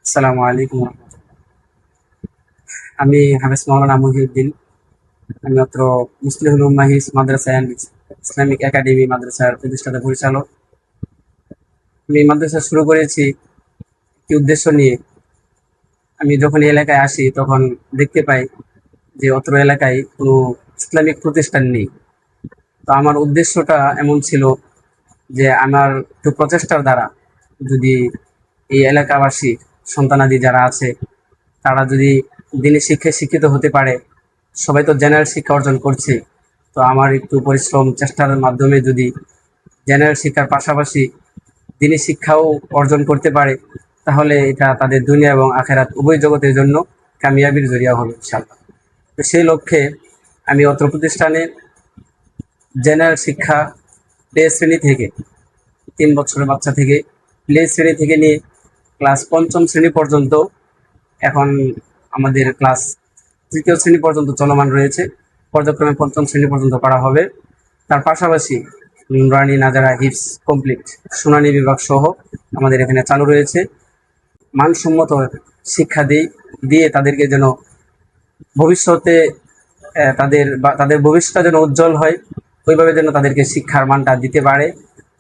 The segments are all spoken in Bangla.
আসসালামু আলাইকুম রহমতুল্লাহ। আমি হাফেজ মাওলানা মহিউদ্দিন। আমি অত্র মুসলিহুল উম্মাহিস মাদ্রাসা অ্যান্ড ইসলামিক একাডেমি মাদ্রাসার প্রতিষ্ঠাতা পরিচালক। আমি এই মাদ্রাসা শুরু করেছি একটি উদ্দেশ্য নিয়ে। আমি যখন এই এলাকায় আসি তখন দেখতে পাই যে অত্র এলাকায় কোনো ইসলামিক প্রতিষ্ঠান নেই। তো আমার উদ্দেশ্যটা এমন ছিল যে আমার একটু প্রচেষ্টার দ্বারা যদি এই এলাকাবাসী সন্তানাদি যারা আছে তারা যদি দিনের শিক্ষায় শিক্ষিত হতে পারে। সবাই তো জেনারেল শিক্ষা অর্জন করছে, তো আমার একটু পরিশ্রম চেষ্টার মাধ্যমে যদি জেনারেল শিক্ষার পাশাপাশি দিনী শিক্ষাও অর্জন করতে পারে, তাহলে এটা তাদের দুনিয়া এবং আখেরাত উভয় জগতের জন্য কামিয়াবির জরিয়া হবে ইনশাআল্লাহ। তো সেই লক্ষ্যে আমি অত্র প্রতিষ্ঠানে জেনারেল শিক্ষা প্লে শ্রেণী থেকে 3 বছরের বাচ্চা থেকে প্লে শ্রেণী থেকে নিয়ে ক্লাস পঞ্চম শ্রেণী পর্যন্ত, এখন আমাদের ক্লাস তৃতীয় শ্রেণী পর্যন্ত চলমান রয়েছে। পর্যায়ক্রমে পঞ্চম শ্রেণী পর্যন্ত করা হবে। তার পাশাপাশি নুরানি নাজারা হিফস কমপ্লিট শুনানি বিভাগ সহ আমাদের এখানে চালু রয়েছে। মানসম্মত শিক্ষা দিয়ে তাদেরকে যেন ভবিষ্যতে তাদের ভবিষ্যৎটা যেন উজ্জ্বল হয়, ওইভাবে যেন তাদেরকে শিক্ষার মানটা দিতে পারে।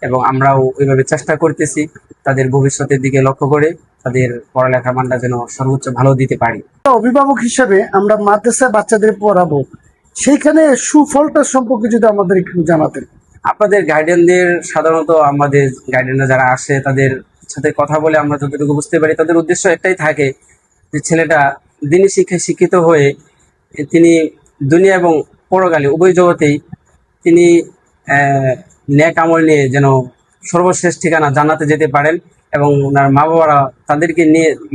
এবং আমরাও ওইভাবে চেষ্টা করতেছি তাদের ভবিষ্যতের দিকে লক্ষ্য করে তাদের পড়ালেখার মানটা যেন সর্বোচ্চ ভালো দিতে পারি। অভিভাবক হিসেবে আমরা মাদ্রাসায় বাচ্চাদের পড়াবো, সেইখানে সুফলটা সম্পর্কে যদি আমাদের একটু জানাতেন। আপনাদের গার্ডিয়ানদের সাধারণত আমাদের গার্ডিয়ানরা যারা আসে তাদের সাথে কথা বলে আমরা যতটুকু বুঝতে পারি তাদের উদ্দেশ্য একটাই থাকে যে ছেলেটা দিনী শিক্ষায় শিক্ষিত হয়ে তিনি দুনিয়া এবং পরকালে উভয় জগতেই তিনি ন্যাক আমল নিয়ে যেন সর্বশেষ ঠিকানা জান্নাতে যেতে পারেন, এবং ওনার মা বাবারা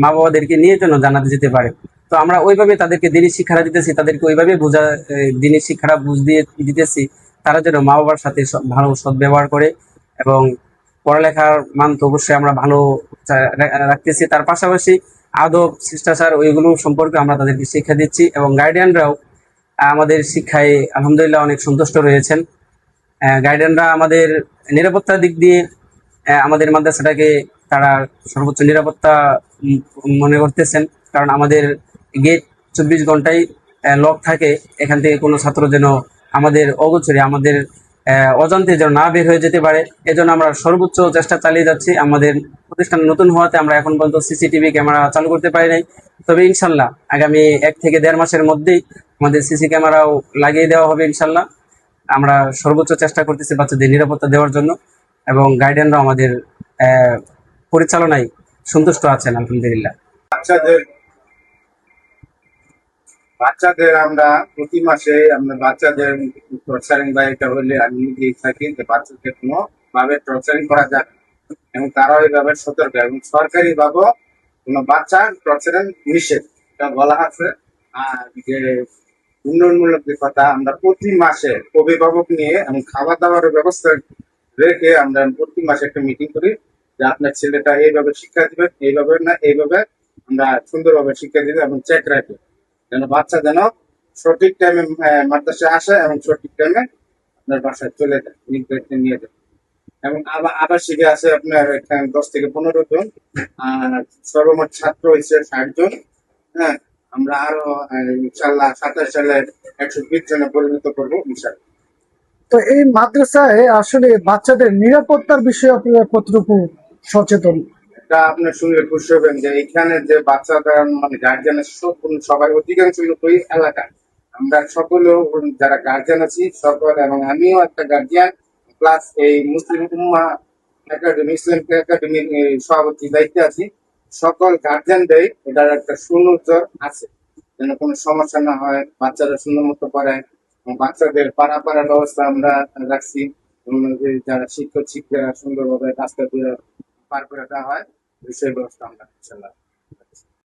মা বাবাদেরকে নিয়ে যেন জান্নাতে যেতে পারে। তো আমরা ওইভাবে তাদেরকে দিনী শিক্ষাটা দিতেছি, তাদেরকে ওইভাবে দিনী শিক্ষাটা বুঝ দিয়ে দিতেছি তারা যেন মা বাবার সাথে ভালো সদ্ব্যবহার করে। এবং পড়ালেখার মান তো অবশ্যই আমরা ভালো রাখতেছি, তার পাশাপাশি আদব শিষ্টাচার ওইগুলো সম্পর্কে আমরা তাদেরকে শিক্ষা দিচ্ছি, এবং গার্ডিয়ানরাও আমাদের শিক্ষায় আলহামদুলিল্লাহ অনেক সন্তুষ্ট রয়েছেন। গার্ডিয়ানরা আমাদের নিরাপত্তার দিক দিয়ে আমাদের মাদ্রাসাটাকে তারা সর্বোচ্চ নিরাপত্তা মনে করতেছেন, কারণ আমাদের গেট 24 ঘন্টাই লক থাকে। এখান থেকে কোনো ছাত্র যেন আমাদের অগোচরে আমাদের অজান্তে যেন না বের হয়ে যেতে পারে, এজন্য আমরা সর্বোচ্চ চেষ্টা চালিয়ে যাচ্ছি। আমাদের প্রতিষ্ঠান নতুন হওয়াতে আমরা এখন পর্যন্ত সিসিটিভি ক্যামেরা চালু করতে পারি নাই, তবে ইনশাল্লাহ আগামী 1 থেকে 1.5 মাসের মধ্যেই আমাদের সিসি ক্যামেরাও লাগিয়ে দেওয়া হবে ইনশাল্লাহ। আমরা সর্বোচ্চ চেষ্টা করতেছি বাচ্চাদের নিরাপত্তা দেওয়ার জন্য, এবং গার্ডিয়ানরাও আমাদের পরিচালনায় সন্তুষ্ট আছেন আলহামদুলিল্লাহ। বাচ্চাদের বাচ্চাদের আমরা প্রতি মাসে আমরা বাচ্চাদের টর্চারিং বা এটা হলে আমি নিজেই থাকি যে বাচ্চাদের কোনো ভাবে টর্চারিং করা যাবে না। এবং তারা ওইভাবে সতর্ক, এবং সরকারি ভাবে কোনো বাচ্চা টর্চারিং নিষেধ এটা বলা আছে। আর যে উন্নয়নমূলক যে কথা, আমরা প্রতি মাসে অভিভাবক নিয়ে এবং খাবার দাবারের ব্যবস্থা রেখে আমরা প্রতি মাসে একটা মিটিং করি যে আপনার ছেলেটা এইভাবে শিক্ষা দিবেন, এইভাবে না এইভাবে আমরা সুন্দরভাবে শিক্ষা দিবে এবং চেক রাখি যেন বাচ্চা যেন সঠিক টাইমে মাদ্রাসায় আসে এবং সঠিক টাইমে আপনার বাসায় চলে যায়, নিয়ে যায়। এবং আবাসিকে আছে আপনার এখানে 10 থেকে 15 জন, আর সর্বমোট ছাত্র হয়েছে 60 জন। হ্যাঁ, আমরা আরো ইনশাল্লাহ 27 সালে 120 জনে পরিণত করবো ইনশাল্লাহ। তো এই মাদ্রাসায় আসলে বাচ্চাদের নিরাপত্তার বিষয়ে আপনারা কতটুকু সচেতন? এটা আপনি শুনলে খুশি হবেন যে এখানে যে বাচ্চারা মানে গার্জিয়ানের সবাই অধিকাংশ লোকই এলাকায় আমরা সকলে যারা গার্জিয়ান আছি সকল, এবং আমিও একটা গার্জিয়ান প্লাস এই মুসলিম উম্মাহ একাডেমি ইসলাম একাডেমির সভাপতি দায়িত্বে আছি। সকল গার্জিয়ানদের এটার একটা সুনজর আছে যেন কোনো সমস্যা না হয়, বাচ্চারা সুন্দর মতো পড়ায়। এবং বাচ্চাদের পাড়ার ব্যবস্থা আমরা রাখছি, যারা শিক্ষক শিক্ষিকা সুন্দরভাবে রাস্তা দিয়ে পার করে দেওয়া হয়, সেই ব্যবস্থা আমরা ইনশাল্লাহ।